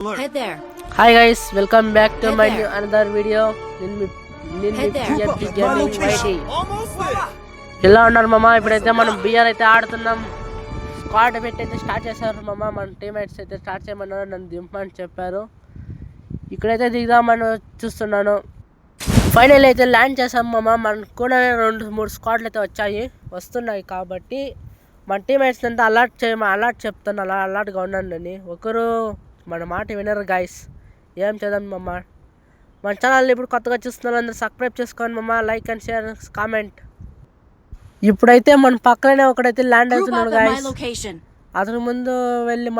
Hey there. Hi guys, welcome back to Hey my there. new another video. Hey there. PMG Gaming YT. ఎలా ఉన్నారు మామ? ఇప్పుడైతే మనం BR అయితే ఆడుతున్నాం. స్క్వాడ్ పెట్టి అయితే స్టార్ట్ చేశారు మామ. మన టీమ్మేట్స్ అయితే స్టార్ట్ చేయమన్నారు, నన్ను దింపమని చెప్పారు. ఇక్కడైతే దిగుదామని చూస్తున్నాను. ఫైనల్ అయితే ల్యాండ్ చేసాం మామ. మనకు కూడా 2-3 స్క్వాడ్లు అయితే వస్తున్నాయి కాబట్టి మన టీమ్మేట్స్ అంతా అలర్ట్ చెప్తాను, అలా అలర్ట్గా ఉండండి. ఒకరు మన మాట వినరు గాయస్. ఏం చేద్దాం మమ్మ. మన ఛానల్ ఇప్పుడు కొత్తగా చూస్తున్నారు, అందరూ సబ్స్క్రైబ్ చేసుకోండి మమ్మ. Like and share, comment. ఇప్పుడైతే మన పక్కనే ఒకడైతే ల్యాండ్ అవుతున్నాడు గాయస్. అతని ముందు వెళ్ళి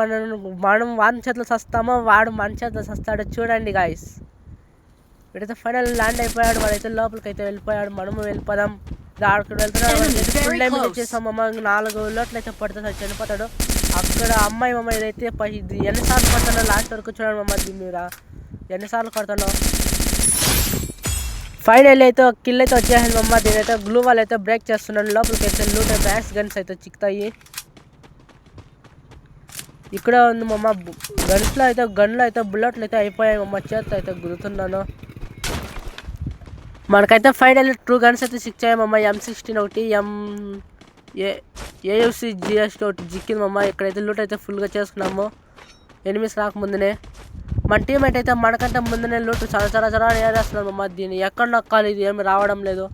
మనం వాని చేతిలో సస్తామో వాడు మన చేతిలో సస్తాడో చూడండి గాయస్. ఇప్పుడైతే ఫైనల్ ల్యాండ్ అయిపోయాడు, వాడైతే లోపలికి అయితే వెళ్ళిపోయాడు. మనము వెళ్ళిపోదాం. అక్కడ వెళ్తున్నాడు, ఫుల్ డ్యామేజ్ వచ్చేసాం మమ్మ. 4 లోట్లు అయితే పడుతుంది, చనిపోతాడు. అక్కడ అమ్మాయి మమ్మ ఇదైతే ఇది ఎన్నిసార్లు కొడతానో లాస్ట్ వరకు చూడండి మమ్మ. దీని మీద ఎన్నిసార్లు కొడతానో. ఫైనల్ అయితే ఒక కిల్ అయితే వచ్చేసింది మమ్మ. దీనైతే గ్లూ వాల్ అయితే బ్రేక్ చేస్తున్నాను. లోపలికి అయితే లూట్ మ్యాక్స్ గన్స్ అయితే చిక్కుతాయి. ఇక్కడ ఉంది మమ్మ. గన్లో అయితే బుల్లెట్లు అయితే అయిపోయాయి మమ్మ. చేతితో అయితే గుర్తున్నాను. మనకైతే ఫైనల్ 2 గన్స్ అయితే చిక్కాయి మమ్మ. M16 ఒకటి, AUC GST ఒకటి చిక్కింది మమ్మ. ఇక్కడైతే లూట్ అయితే ఫుల్గా చేసుకున్నాము, ఎనిమిస్ రాకముందునే. మన టీమేట్ అయితే మనకంటే ముందునే లూట్ చాలా ఏరేస్తున్నాం మమ్మ. దీన్ని ఎక్కడ నొక్కాలి, ఇది ఏమి రావడం లేదు.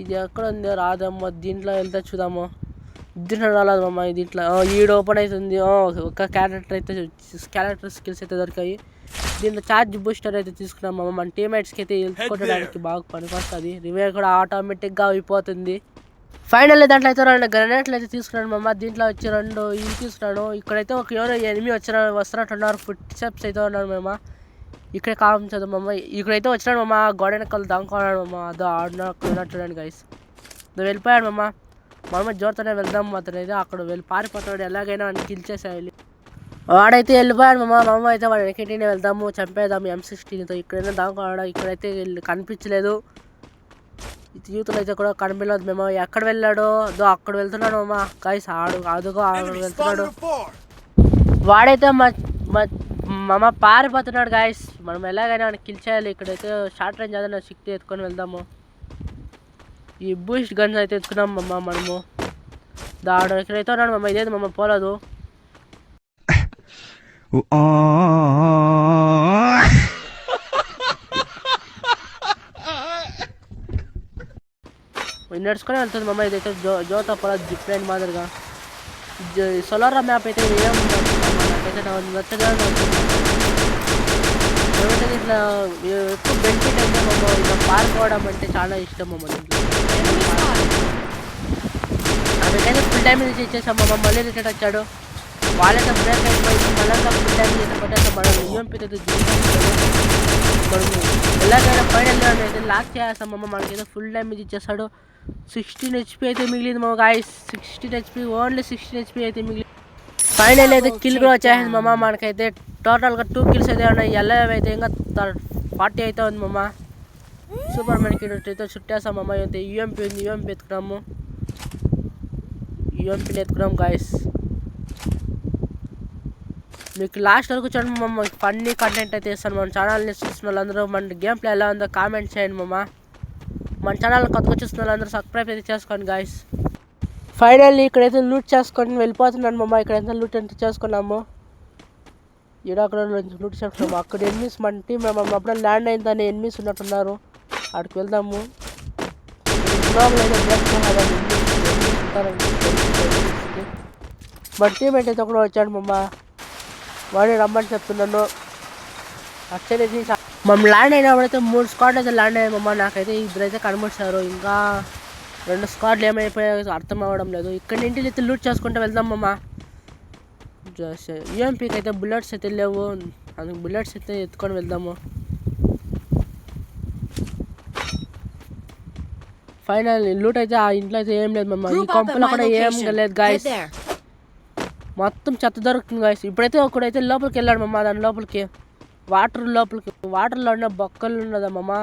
ఇది ఎక్కడ ఉందో రాదమ్మ. దీంట్లో వెళ్తే చూద్దాము. దీంట్లో రాలేదు మమ్మ. దీంట్లో ఈడు ఓపెన్ అవుతుంది. ఒక క్యారెక్టర్ స్కిల్స్ అయితే దొరికాయి. దీంట్లో ఛార్జ్ బూస్టర్ అయితే తీసుకున్నాం మమ్మ. మన టీమేట్స్కి అయితే హెల్త్ కొట్టడానికి బాగా పనికొస్తుంది. రివైవ్ కూడా ఆటోమేటిక్గా అయిపోతుంది. ఫైనల్ దాంట్లో అయితే 2 గ్రనేట్లు అయితే తీసుకున్నాను మమ్మ. దీంట్లో వచ్చి 2 ఇవి తీసుకున్నాను. ఇక్కడైతే ఒక ఎవరో ఎనిమిది వస్తున్నట్టున్నారు. ఫుట్ స్టెప్స్ అయితే ఉన్నాడు మమ్మ. ఇక్కడే కావచ్చు మమ్మ. ఇక్కడైతే వచ్చినాడు మమ్మ. గోడ వెనకాల దాంకున్నాడు మమ్మ. అదో ఆడినట్టు గైస్. నువ్వు వెళ్ళిపోయాడు మమ్మ. మనమ్మ జోరుతోనే వెళ్దాం. అతనైతే అక్కడ వెళ్ళి పారిపోతాడు. ఎలాగైనా వాడిని కిల్ చేసేయాలి. వాడైతే వెళ్ళిపోయాడు మమ్మ. మమ్మ అయితే వాడు వెనకటినే వెళ్దాము, చంపేద్దాము M16తో. ఇక్కడైనా దాంకున్నాడు. ఇక్కడైతే కనిపించలేదు. యూత్లో అయితే కూడా కనిపించలేదు మేము. ఎక్కడ వెళ్ళాడో అక్కడ వెళ్తున్నాడు అమ్మ. గైస్ అదుగో వెళ్తున్నాడు. వాడైతే మమ్మ పారిపోతున్నాడు గైస్. మనం ఎలాగైనా కిల్ చేయాలి. ఇక్కడైతే షార్ట్ రేంజ్ ఏదైనా శక్తి ఎత్తుకొని వెళ్దాము. ఈ బూస్ట్ గన్స్ అయితే ఎత్తుకున్నాం మమ్మ. మనము ఇక్కడైతే ఉన్నాడు మమ్మ. ఇదేది మమ్మ పోలేదు. నడుచుకొని వెళ్తుంది మమ్మ. ఇదైతే జోతా పొల జిప్ లైన్ మాదిరిగా. సోలారా మ్యాప్ అయితే ఏముంటుంది నాకైతే నచ్చగా ఏమంటే ఇట్లా ఎక్కువ బెనిఫిట్ అయితే మమ్మ. ఇలా పారిపోవడం అంటే చాలా ఇష్టం మమ్మ. అందుకైతే ఫుల్ డ్యామేజ్ ఇచ్చేసాం మమ్మ. మళ్ళీ రిటర్న్ వచ్చాడు. వాళ్ళైతే బ్రేక్ అయిపోయింది. మళ్ళీ ఫుల్ డ్యామేజ్ అయితే పట్టేస్తాం. మనం EMP అయితే మనము ఎలాగైనా ఫైనల్ అయితే లాక్ చేస్తాం మమ్మ. మనకైతే ఫుల్ డ్యామేజ్ ఇచ్చేస్తాడు. 16 HP అయితే మిగిలింది మమ్మ గాయస్. 16 HP, ఓన్లీ 16 HP అయితే మిగిలింది. ఫైనల్ అయితే కిల్ కూడా వచ్చేసింది మమ్మ. మనకైతే టోటల్గా 2 కిల్స్ అయితే ఉన్నాయి. ఎల్ఐవి అయితే ఇంకా 40 అయితే ఉంది మమ్మ. సూపర్ మ్యాన్కి అయితే చుట్టేస్తాం మమ్మ. అయితే UMP ఉంది, UMP ఎత్తుకున్నాము. UMPని ఎత్తుకున్నాం గాయస్. మీకు లాస్ట్ వరకు చూడండి మమ్మ. ఫన్నీ కంటెంట్ అయితే ఇస్తాను. మన ఛానల్ని చూస్తున్న వాళ్ళందరూ మన గేమ్ ప్లే ఎలా ఉందో కామెంట్ చేయండి మమ్మ. మన ఛానల్ కొత్తగా చూస్తున్న వాళ్ళందరూ సబ్స్క్రైబ్ అయితే చేసుకోండి గాయస్. ఫైనల్లీ ఇక్కడైతే లూట్ చేసుకొని వెళ్ళిపోతున్నాను మమ్మ. ఇక్కడైతే లూట్ ఎంత చేసుకున్నాము. అక్కడ లూట్ చేసుకున్నాము. అక్కడ ఎనిమిస్ మన టీం మమ్మ. అప్పుడు ల్యాండ్ అయిందని ఎనిమిస్ ఉన్నట్టున్నారు. అక్కడికి వెళ్దాము. మన టీం అయితే ఒకడు వచ్చాడు మమ్మ. వాడిని రమ్మని చెప్తున్నాను. వచ్చేది మనం ల్యాండ్ అయినప్పుడైతే 3 స్క్వాడ్ అయితే ల్యాండ్ అయ్యాయి మమ్మ. నాకైతే ఇద్దరైతే కనిపించారు. ఇంకా 2 స్క్వాడ్లు ఏమైపోయాయో అర్థం అవ్వడం లేదు. ఇక్కడ ఇంటికి అయితే లూట్ చేసుకుంటూ వెళ్దాం మమ్మ. UMPకి అయితే బుల్లెట్స్ అయితే లేవు, అందుకు బుల్లెట్స్ అయితే ఎత్తుకొని వెళ్దాము. ఫైనల్ లూట్ అయితే ఆ ఇంట్లో అయితే ఏం లేదు మమ్మ. ఈ కొంపలో కూడా ఏం లేదు గాయస్. మొత్తం చెత్త దొరుకుతుంది గాయస్. ఇప్పుడైతే ఒకడైతే లోపలికి వెళ్ళాడు మమ్మ. దాని లోపలికి వాటర్లో ఉన్న బొక్కలు ఉన్నదమ్మా.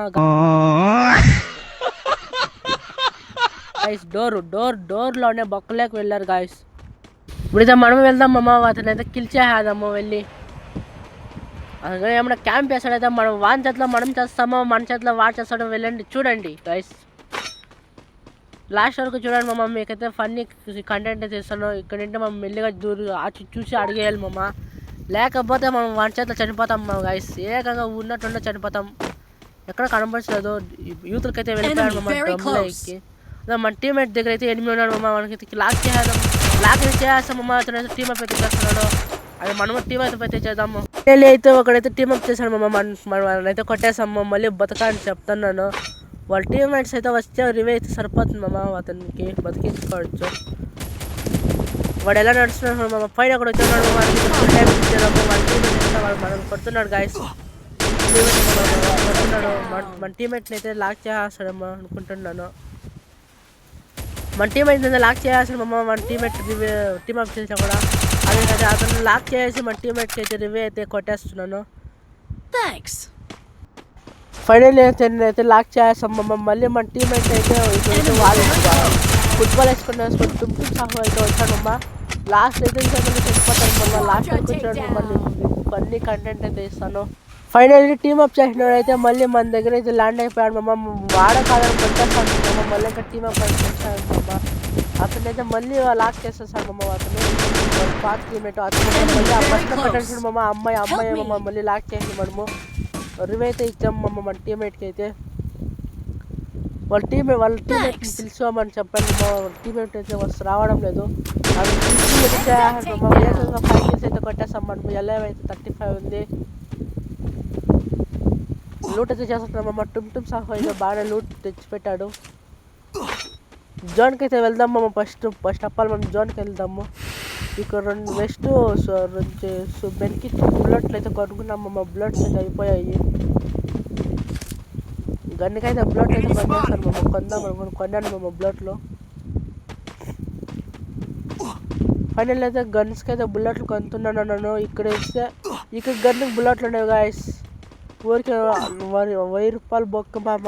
గాయస్ డోర్లోనే బొక్కలేక వెళ్ళారు గాయస్. ఇప్పుడైతే మనం వెళ్దాం అమ్మ. అతనైతే కిల్ చేద్దాము వెళ్ళి. అదే ఏమన్నా క్యాంప్ వేస్తాడైతే మనం వాని చేతిలో మనం చేస్తామో మన చేతిలో వాడు చేస్తాడో వెళ్ళండి చూడండి గైస్. లాస్ట్ వరకు చూడండి మామ, మీకైతే ఫన్నీ కంటెంట్ అయితే ఇస్తాను. ఇక్కడ నుండి మనం మెల్లిగా చూసి అడిగేయాలి మామ, లేకపోతే మనం వాని చేతిలో చనిపోతాం గైస్. ఏకంగా ఉన్నట్టుండే చనిపోతాం. ఎక్కడ కనపడలేదు. యూత్లకి అయితే వెళ్ళిపోయాడు మామ డ్రమ్లోకి. మన టీమేట్ దగ్గర అయితే ఎనిమిది ఉన్నాడు మామ. మనకి లాక్ చేస్తాం మామ. అతనైతే టీమప్ అయితే చేస్తున్నాడు. అది మనము టీమప్ అయితే చేద్దాము. అయితే ఒకడైతే టీమప్ చేశాడు మామ. మనమైతే కొట్టేసాము. మళ్ళీ బతకా అని చెప్తున్నాను. వాళ్ళ టీమ్మేట్స్ అయితే వస్తే రివే అయితే సరిపోతుంది మామ. అతనికి బతికించుకోవచ్చు. వాడు ఎలా నడుస్తున్నాడు మామ, పైన ఒకటి వచ్చాడు వాడు మనం కొడుతున్నాడు గాయస్. కొడుతున్నాడు మన టీమేట్ని అయితే లాక్ చేస్తాడమ్మా అనుకుంటున్నాను. మన టీమేట్ అయితే లాక్ చేయాల్సిన మన టీమేట్ టీమప్ చేసినా కూడా అదే కదా, అతను లాక్ చేసి మన టీమేట్కి అయితే రివే అయితే కొట్టేస్తున్నాను. ఫైనల్ అయితే లాక్ చేస్తాం. మళ్ళీ మన టీమేట్ అయితే వాళ్ళు ఫుట్బాల్ వేసుకొని టుమ్కి సాహు అయితే వచ్చాడమ్మా. లాస్ట్ అయితే చనిపోతాను మమ్మ. లాస్ట్ వచ్చాడు మమ్మల్ని ఫన్నీ కంటెంట్ అయితే ఇస్తాను. ఫైనల్లీ టీమప్ చేసినోడైతే మళ్ళీ మన దగ్గర అయితే ల్యాండ్ అయిపోయాడు మమ్మ. వాడకాలని కొట్టేస్తాను మమ్మ. మళ్ళీ ఇంకా టీమప్ చేస్తాను మమ్మ. అతనైతే మళ్ళీ లాక్ చేసేస్తాడు మమ్మ. అతను పాత టీమేట్ అతను మళ్ళీ ఆ బస్లో పెట్టేసాడు మమ్మ. అమ్మాయి మమ్మ మళ్ళీ లాక్ చేసి మనము రివే అయితే ఇచ్చాము మమ్మ మన టీమేట్కి అయితే. వాళ్ళ టీమేట్ని పిలుచుకోమని చెప్పండి మా. వాళ్ళ టీమేట్ అయితే రావడం లేదు. అది ఏకంగా 5 kills అయితే కొట్టేస్తాం మనము. ఎల్ఐ అయితే 35 ఉంది. లూట్ అయితే చేస్తున్నామమ్మ. టుమ్ సాహు అయితే బాగానే లూట్ తెచ్చిపెట్టాడు. జోన్కి అయితే వెళ్దాం మమ్మ. ఫస్ట్ అప్పాలి మనం జోన్కి వెళ్దాము. ఇక్కడ 2 వెస్ట్ బెనికిట్ బుల్లెట్లు అయితే కొనుక్కున్నాం మమ్మ. బుల్లెట్స్ అయితే అయిపోయాయి. గన్నికైతే బుల్లెట్ అయితే కొనేస్తాను మమ్మ. కొన్నాను మమ్మ బుల్లెట్లు. ఫైనల్ అయితే గన్స్కి అయితే బుల్లెట్లు కొంటున్నాను నన్ను. ఇక్కడ ఇస్తే ఇక్కడ గన్కి బుల్లెట్లు ఉన్నాయి గాయస్. ఊరికి 1000 రూపాయలు బొక్క మామ.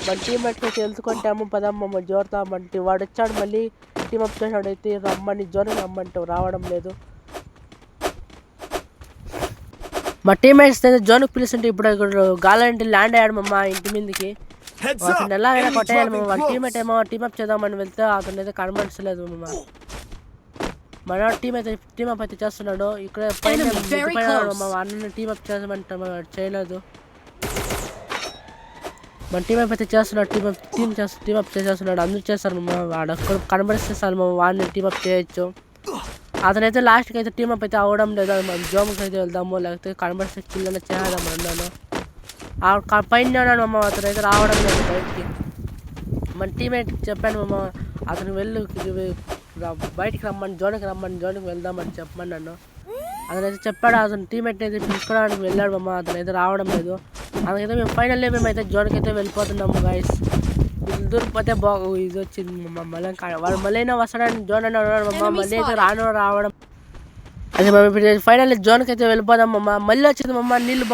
మన టీమేట్కి అయితే తెలుసుకుంటాము పదమ్మమ్మ జోరుతామంటే. వాడు వచ్చాడు మళ్ళీ టీమప్ చేసాడు అయితే రమ్మని జోన్కి రమ్మంటే రావడం లేదు. మా టీమేట్స్ అయితే జోన్కి పిలుస్తుంటే ఇప్పుడు గాలంటే ల్యాండ్ అయ్యాడు మమ్మ ఇంటి మీదకి. అతను ఎలాగైనా కొట్టేయాలి మమ్మ. వాళ్ళ టీమేట్ ఏమో టీమప్ చేద్దామని వెళ్తే అతను అయితే కనబడలేదు మమ్మ. మన టీమప్ అయితే చేస్తున్నాడు. ఇక్కడ పైన మా అన్నని టీమప్ చేసామంటే చేయలేదు. మన టీమప్ అయితే చేస్తున్నాడు. టీమప్ చేసేస్తున్నాడు. అందరూ చేస్తారు మమ్మ. వాడు కనబడిస్తే సార్ మమ్మ వాడిని టీమప్ చేయొచ్చు. అతనైతే లాస్ట్కి అయితే టీమప్ అయితే అవ్వడం లేదు. మనం జోమ్కి అయితే వెళ్దాము, లేకపోతే కనబడిస్తే కిల్ అయినా చేద్దాం అన్నాను. పైన ఉన్నాడు మమ్మ. అతనైతే రావడం లేదు బయటికి. మన టీమేట్కి చెప్పాను మమ్మ, అతను బయటికి రమ్మని జోన్కి వెళ్దామని చెప్పమన్నాను. అతనైతే చెప్పాడు. అతను టీమేట్ అయితే పిలుచుకోవడానికి వెళ్ళాడు మమ్మ. అతనైతే రావడం లేదు. అందుకైతే మేమైతే జోన్కి అయితే వెళ్ళిపోతున్నాము గాయస్. ఇది దూరిపోతే ఇది వచ్చింది మమ్మ. మళ్ళీ వాడు మళ్ళీ వస్తాడని జోన్ అని ఉన్నాడు మమ్మ. మళ్ళీ అయితే రావడం అదే మేము ఇప్పుడు ఫైనల్ జోన్కి అయితే వెళ్ళిపోదాం మమ్మ. మళ్ళీ వచ్చింది మమ్మ నీళ్ళు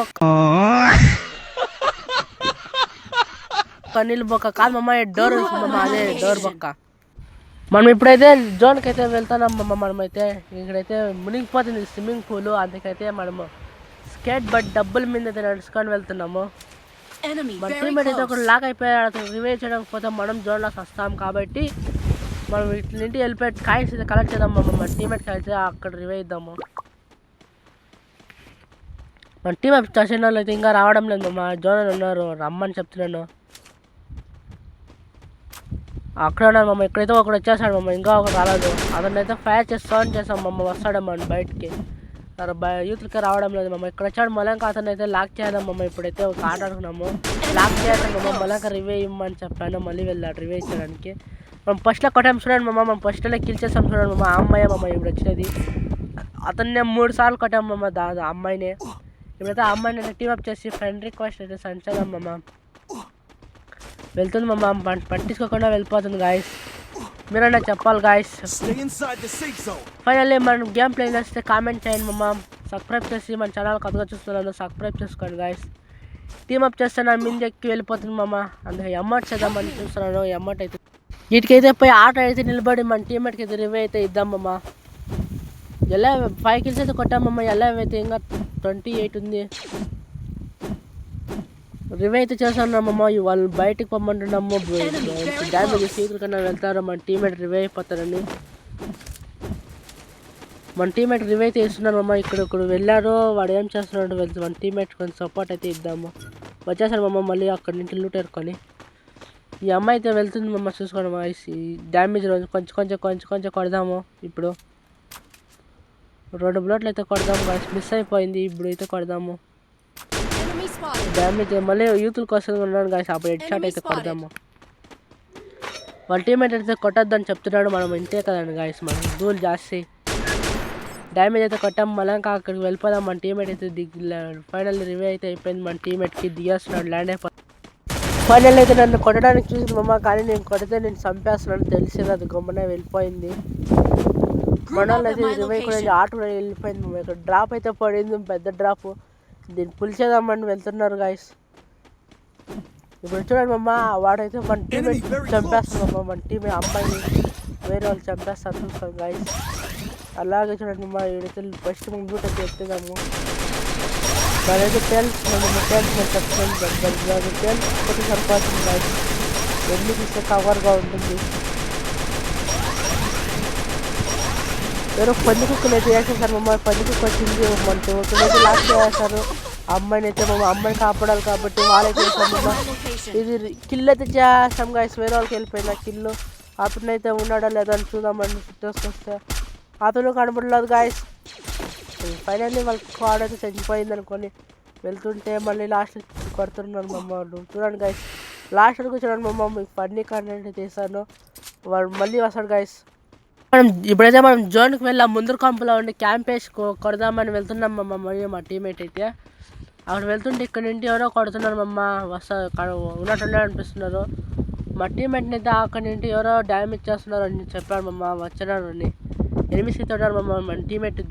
బొక్క కాదు మమ్మ. డోర్ వస్తుందమ్మా, అదే డోర్ బొక్క. మనం ఇప్పుడైతే జోన్కి అయితే వెళ్తున్నాం మమ్మ. మనమైతే ఇక్కడైతే మునిగిపోతుంది స్విమ్మింగ్ పూల్. అందుకైతే మనము స్కేట్ బట్ డబ్బుల మీద అయితే నడుచుకొని వెళ్తున్నాము. మన టీమేట్ అయితే ఒకటి లాక్ అయిపోయాడు. అతను రివైవ్ చేయడానికి పోతే మనం జోన్లో వస్తాం కాబట్టి మనం ఇట్ల నుండి వెళ్ళిపోయి కాయిన్స్ అయితే కలెక్ట్ చేద్దాం మమ్మ. మన టీమేట్కి అయితే అక్కడ రివైవ్ ఇద్దాము. మన టీమేట్ చేసిన వాళ్ళు అయితే ఇంకా రావడం లేదు మమ్మ. జోన్ ఉన్నారు రమ్మని చెప్తున్నాను. అక్కడ ఉన్నాడు మమ్మ. ఇక్కడైతే ఒకడు వచ్చేసాడు మమ్మ. ఇంకా ఒకటి రాలేదు. అతను అయితే ఫైర్ చేసి సౌండ్ చేసాం మమ్మ. వస్తాడమ్మా బయటికి. యూత్లకి రావడం లేదు మమ్మ. ఇక్కడ వచ్చాడు మళ్ళీ అతను అయితే లాక్ చేద్దాం మమ్మ. ఇప్పుడైతే ఒక ఆట ఆడుకున్నాము. లాక్ చేద్దాం మమ్మ. మళ్ళీ రివే ఇవ్వమని చెప్పాను. మళ్ళీ వెళ్ళాడు రివే ఇచ్చడానికి. మనం ఫస్ట్లో కొట్టాం చూడండి మమ్మ. మనం ఫస్ట్లో కిల్ చేసాం చూడండి మమ్మ. ఆ అమ్మాయి మమ్మ ఇప్పుడు వచ్చినది. అతన్ని 3 సార్లు కొట్టాం మమ్మ. ఆ అమ్మాయిని ఇప్పుడైతే ఆ అమ్మాయిని టీమప్ చేసి ఫ్రెండ్ రిక్వెస్ట్ అయితే సెండ్ చేద్దాం మమ్మ. వెళ్తుంది మమ్మ. పట్టించుకోకుండా వెళ్ళిపోతుంది గాయస్. మీరన్నా చెప్పాలి గాయస్. ఫైనల్లీ మనం గేమ్ ప్లే చేస్తే కామెంట్ చేయండి మమ్మ. సబ్స్క్రైబ్ చేసి మన ఛానల్ కొత్తగా చూస్తున్నాను, సబ్స్క్రైబ్ చేసుకోండి గాయస్. టీమప్ చేస్తే నా మీద ఎక్కి వెళ్ళిపోతుంది మమ్మ. అందుకే అమౌంట్ చేద్దామని చూస్తున్నాను. అమౌంట్ అయితే వీటికైతే పోయి ఆట అయితే నిలబడి మన టీమేట్కి అయితే రివే అయితే ఇద్దాం మమ్మ. ఎలా 5 kills అయితే కొట్టామమ్మ. ఎలా అయితే ఇంకా 28 ఉంది. రివే అయితే చేస్తున్నామమ్మ. వాళ్ళు బయటకు పొమ్మంటున్నాము. డ్యామేజ్ సీకుల కన్నా వెళ్తారు. మన టీమేట్ రివే అయిపోతారని మన టీమేట్ రివే అయితే ఇస్తున్నారమ్మ. ఇక్కడ వెళ్ళారు. వాడు ఏం చేస్తున్నాడు వెళ్తే మన టీమేట్ కొంచెం సపోర్ట్ అయితే ఇద్దాము. వచ్చేసారమ్మ మళ్ళీ అక్కడి నుంచి లూట్ ఏరుకొని. ఈ అమ్మాయి అయితే వెళ్తుంది మమ్మ, చూసుకోండి మా. డ్యామేజ్ రోజు కొంచెం కొడదాము. ఇప్పుడు 2 బ్లోట్లు అయితే కొడదాము గాయస్. మిస్ అయిపోయింది. ఇప్పుడు అయితే కొడదాము. డ్యామేజ్ మళ్ళీ యూతుల కోసం ఉన్నాడు గాయస్. అప్పుడు హెడ్ షాట్ అయితే కొడదాము. వాళ్ళ టీమేట్ అయితే కొట్టద్దని చెప్తున్నాడు. మనం ఇంతే కదండి గాయస్, మనం దూలు జాస్తి. డ్యామేజ్ అయితే కొట్టాము. మళ్ళీ ఇంకా అక్కడికి వెళ్ళిపోదాం. మన టీమేట్ అయితే ఫైనల్ రివే అయితే అయిపోయింది. మన టీమేట్కి దిగేస్తున్నాడు, ల్యాండ్ అయిపోతుంది. ఫైనల్ అయితే నన్ను కొట్టడానికి చూసింది మమ్మ, కానీ నేను కొడితే నేను చంపేస్తున్నాను తెలిసేది. అది గమ్మున వెళ్ళిపోయింది. మన వాళ్ళు అయితే రివే కూడా ఆటో వెళ్ళిపోయింది మమ్మ. ఇక్కడ డ్రాప్ అయితే పడింది, పెద్ద డ్రాప్. దీన్ని పులిచేద్దామని వెళ్తున్నారు గాయస్. ఇప్పుడు చూడండి మమ్మ, వాడైతే మన టీమేట్ చంపేస్తామమ్మ. మన టీమే అమ్మాయిని వేరే వాళ్ళు చంపేస్తారు చూస్తాం గాయస్. అలాగే చూడండి మమ్మ, ఇక్కడైతే ఫస్ట్ మనం రూట్ అయితే ఎత్తుదాము. మనైతే తేల్చుకున్నాము. తేల్చుకుంటే సరిపోతుంది గాయస్. ఎన్ని తీస్తే కవర్గా ఉంటుంది. ఎవరో పంది కుక్కలు అయితే వేసేసారు మమ్మ. పంది కుక్క వచ్చింది మన అయితే లాస్ట్ వేస్తారు. అమ్మాయిని అయితే మమ్మ, అమ్మాయిని కాపాడాలి కాబట్టి వాళ్ళైతే వేసామమ్మ. ఇది కిల్ అయితే చేస్తాం గాయస్. వేరే వాళ్ళకి వెళ్ళిపోయింది ఆ కిల్లు. అతనైతే ఉన్నాడో లేదో అని చూద్దామని తీసుకొస్తే అతను కనబడలేదు గాయస్. ఫైనల్లీ వాళ్ళ కార్డ్ అయితే చనిపోయింది అనుకొని వెళ్తుంటే మళ్ళీ లాస్ట్ కొడుతున్నారు మమ్మ వాళ్ళు. చూడండి గాయస్, లాస్ట్ వరకు చూడండి మమ్మ. మీకు ఫన్నీ కంటెంట్ చేశాను. వాడు మళ్ళీ వస్తాడు గాయస్. ఇప్పుడైతే మనం జోన్కి వెళ్ళాం. ముందర కంపులో ఉండి క్యాంప్ వేసి కొడదామని వెళ్తున్నాం మమ్మ. మరియు మా టీమేట్ అయితే అక్కడ వెళ్తుంటే ఇక్కడ నుండి ఎవరో కొడుతున్నారు మమ్మ. ఉన్నట్టుండే అనిపిస్తున్నారు. మా టీమేట్ని అయితే అక్కడి నుండి ఎవరో డ్యామేజ్ చేస్తున్నారు అని చెప్పాడు మమ్మ. వచ్చినారు అని ఎనిమిది తోడారు మమ్మ. మన టీమేట్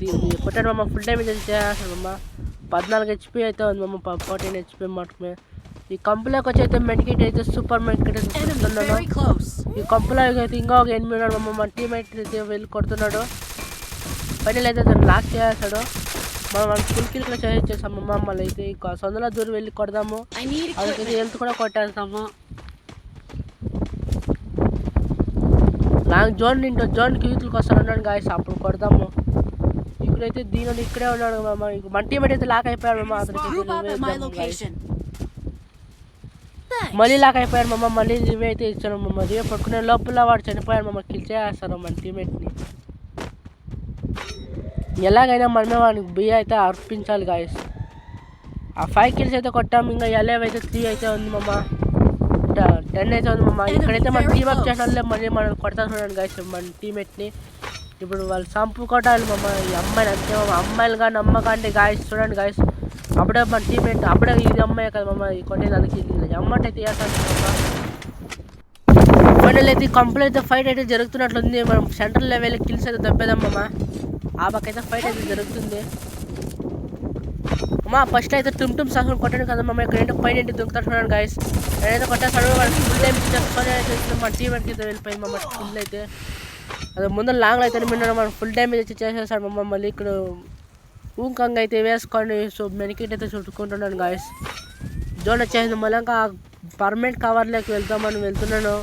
కొట్టాడు మమ్మ. ఫుల్ డ్యామేజ్ అయితే చేస్తాడు మమ్మ. 14 HP అయితే ఉంది మమ్మ. 14 HP మాత్రమే. ఈ కంపులోకి వచ్చి అయితే మెడికేట్ అయితే సూపర్ మెడికేట్ అయితే చూస్తున్నాను. ఈ కంపులో అయితే ఇంకా ఒక 8 ఉన్నాడు మమ్మ. మన టీమేట్ అయితే వెళ్ళి కొడుతున్నాడు. ఫైనల్ అయితే అతను లాక్ చేస్తాడు. మనం ఫుల్ కిల్ కూడా చేసేసాం మమ్మ. మళ్ళీ అయితే ఇక సొంతలో దూరం వెళ్ళి కొడదాము. అందుకైతే హెల్త్ కూడా కొట్టేస్తాము. నాకు జోన్కి యూతులకు వస్తాను గాయస్. అప్పుడు కొడదాము. ఇక్కడైతే దీని ఇక్కడే ఉన్నాడు మమ్మ. మన టీమేట్ అయితే లాక్ అయిపోయాడు మమ్మ. అతనికి మళ్ళీ లాక్ అయిపోయాడు మమ్మ. మళ్ళీ రివే అయితే ఇచ్చాను మమ్మ. రివే పట్టుకునే లోపల వాడు చనిపోయాడు మమ్మ. కిల్ చేస్తారు మన టీమేట్ని. ఎలాగైనా మనమే వాడికి బియ్య అయితే అర్పించాలి గాయస్. ఆ 5 kills అయితే కొట్టాము. ఇంకా ఎలేవ్ అయితే 3 అయితే ఉంది మమ్మ. 10 అయితే ఉంది మమ్మ. ఇక్కడైతే మన టీమ్ అప్ చేసిన మళ్ళీ మనం కొడతాను చూడండి గాయస్ మన టీమేట్ని. ఇప్పుడు వాళ్ళు సంపు కొట్టాలి మమ్మ. ఈ అమ్మాయిని అంతే మమ్మ. అమ్మాయిలుగా నమ్మకండి గాయస్. చూడండి గాయస్, అప్పుడే మన టీమేట్ అప్పుడే ఇది అమ్మాయి కదా మమ్మ. ఈ కొట్టే దానికి అమ్మాట అయితే వేస్తాను మమ్మ. ఫైనల్ అయితే కంప్లీట్ అయితే ఫైట్ అయితే జరుగుతున్నట్లుంది. మనం సెంట్రల్ లెవెల్ కిల్స్ అయితే దప్పేదాం మమ్మ. ఆ పక్క అయితే ఫైట్ అయితే జరుగుతుంది అమ్మా. ఫస్ట్ అయితే టుమ్ సాహుని కొట్టాను కదా మమ్మ. ఇక్కడ ఏంటో పైన ఏంటి దొరుకుతాడు చూడండి గాయస్. నేనైతే కొట్టేస్తాడు. వాళ్ళకి ఫుల్ టైం చెప్పుకొని అయితే మన టీమేట్కి అయితే వెళ్ళిపోయింది మమ్మ. ఫుల్ అయితే అదే ముందు లాంగ్లో అయితే మిన్న మనం ఫుల్ డ్యామేజ్ అయితే చేసేస్తాడు మమ్మ. మళ్ళీ ఇక్కడ ఊంకంగా అయితే వేసుకొని మెనికేట్ అయితే చుట్టుకుంటున్నాను గాయస్. జోన్ వచ్చేసింది. మళ్ళీ ఇంకా పర్మనెంట్ కవర్లోకి వెళ్తున్నాను.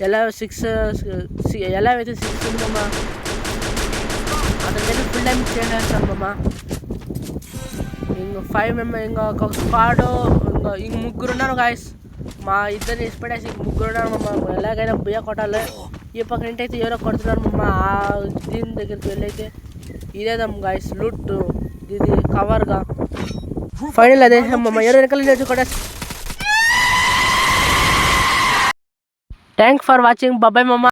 ఎలా అయితే 6 ఉంది మమ్మ. అతనికైతే ఫుల్ డ్యామేజ్ చేసేస్తాను మమ్మ. ఇంకా 5 మెంబర్ ఇంకా ఒక స్క్వాడ్ ఇంక 3 ఉన్నారు గాయస్. మా ఇద్దరిని ఇష్టపడేసి 3 ఉన్నారు మమ్మ. ఎలాగైనా బియ్య కొట్టాలి. ఈ పక్క ఇంటి అయితే ఎవరో కొడుతున్నారు మమ్మ. ఆ దీని దగ్గరికి వెళ్ళైతే ఇదేదాం గాయస్ లూట్. ఇది కవర్గా ఫైనల్ అదే మమ్మ. ఎవరు వెనకాల కూడా. Thanks for watching. బాయ్ మమ్మ.